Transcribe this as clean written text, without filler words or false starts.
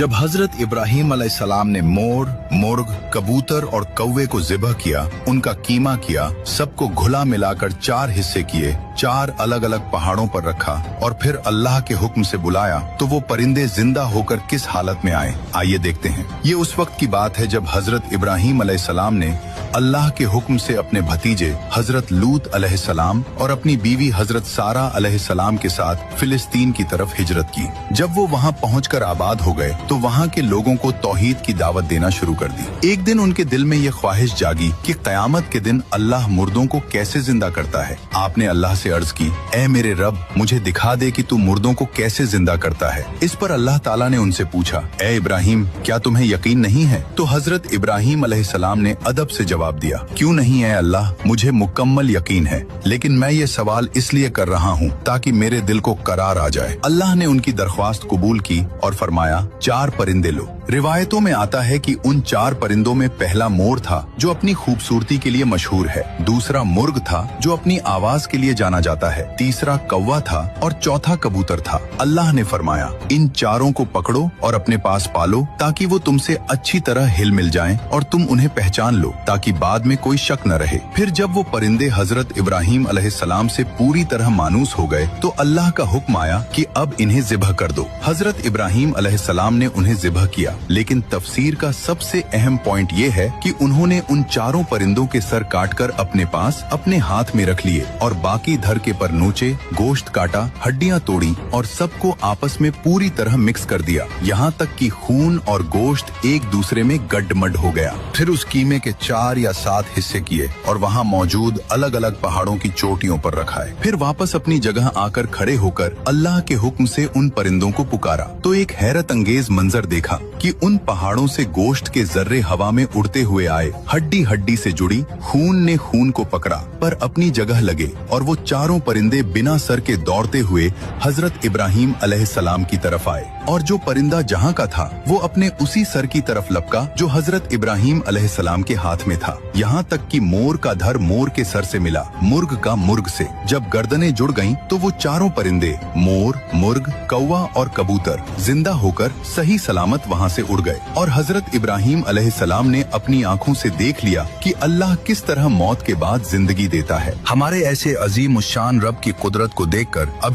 जब हजरत इब्राहीम अलैहिस्सलाम ने मोर, मुर्ग, कबूतर और कौवे को ज़िबह किया, उनका कीमा किया, सबको घुला मिलाकर 4 हिस्से किए, 4 अलग अलग पहाड़ों पर रखा और फिर अल्लाह के हुक्म से बुलाया तो वो परिंदे जिंदा होकर किस हालत में आए, आइए देखते हैं। ये उस वक्त की बात है जब हजरत इब्राहीम अलैहिस्सलाम ने अल्लाह के हुक्म से अपने भतीजे हजरत लूत अलैहिस्सलाम और अपनी बीवी हजरत सारा अलैहिस्सलाम के साथ फिलिस्तीन की तरफ हिजरत की। जब वो वहाँ पहुंचकर आबाद हो गए तो वहाँ के लोगों को तौहीद की दावत देना शुरू कर दी। एक दिन उनके दिल में ये ख्वाहिश जागी कि क़यामत के दिन अल्लाह मुर्दों को कैसे जिंदा करता है। आपने अल्लाह से अर्ज की, ऐ मेरे रब, मुझे दिखा दे कि तू मुर्दों को कैसे जिंदा करता है। इस पर अल्लाह ताला ने उनसे पूछा, ऐ इब्राहीम, क्या तुम्हें यकीन नहीं है? तो हजरत इब्राहीम अलैहिस्सलाम ने अदब से जवाब दिया, क्यों नहीं है अल्लाह, मुझे मुकम्मल यकीन है, लेकिन मैं ये सवाल इसलिए कर रहा हूँ ताकि मेरे दिल को करार आ जाए। अल्लाह ने उनकी दरख्वास्त कबूल की और फरमाया, 4 परिंदे लो। रिवायतों में आता है कि उन 4 परिंदों में पहला मोर था जो अपनी खूबसूरती के लिए मशहूर है, दूसरा मुर्ग था जो अपनी आवाज के लिए जाना जाता है, तीसरा कौवा था और चौथा कबूतर था। अल्लाह ने फरमाया, इन 4 को पकड़ो और अपने पास पालो ताकि वो तुमसे अच्छी तरह हिल मिल जाएं और तुम उन्हें पहचान लो ताकि बाद में कोई शक न रहे। फिर जब वो परिंदे हजरत इब्राहीम अलैहिस्सलाम से पूरी तरह मानूस हो गए तो अल्लाह का हुक्म आया कि अब इन्हें ज़िबह कर दो। हजरत इब्राहीम अलैहिस्सलाम ने उन्हें ज़िबह किया, लेकिन तफसीर का सबसे अहम पॉइंट ये है कि उन्होंने उन 4 परिंदों के सर काटकर अपने पास अपने हाथ में रख लिए और बाकी धरके पर नोचे, गोश्त काटा, हड्डियां तोड़ी और सबको आपस में पूरी तरह मिक्स कर दिया, यहाँ तक कि खून और गोश्त एक दूसरे में गड्ढमड हो गया। फिर उस कीमे के 4 या 7 हिस्से किए और वहाँ मौजूद अलग अलग पहाड़ों की चोटियों पर रखाए। फिर वापस अपनी जगह आकर खड़े होकर अल्लाह के हुक्म से उन परिंदों को पुकारा तो एक हैरत अंगेज मंजर देखा कि उन पहाड़ों से गोश्त के जर्रे हवा में उड़ते हुए आए, हड्डी हड्डी से जुड़ी, खून ने खून को पकड़ा पर अपनी जगह लगे और वो 4 परिंदे बिना सर के दौड़ते हुए हजरत इब्राहीम अलैहिस्सलाम की तरफ आए और जो परिंदा जहाँ का था वो अपने उसी सर की तरफ लपका जो हजरत इब्राहीम अलैहिस्सलाम के हाथ में था। यहाँ तक कि मोर का धर मोर के सर से मिला, मुर्ग का मुर्ग से। जब गर्दनें जुड़ गईं तो वो 4 परिंदे मोर, मुर्ग, कौवा और कबूतर जिंदा होकर सही सलामत वहाँ से उड़ गए और हजरत इब्राहीम अलैहिस्सलाम ने अपनी आंखों से देख लिया कि अल्लाह किस तरह मौत के बाद जिंदगी देता है। हमारे ऐसे अजीम उश शान रब की कुदरत को देखकर अभी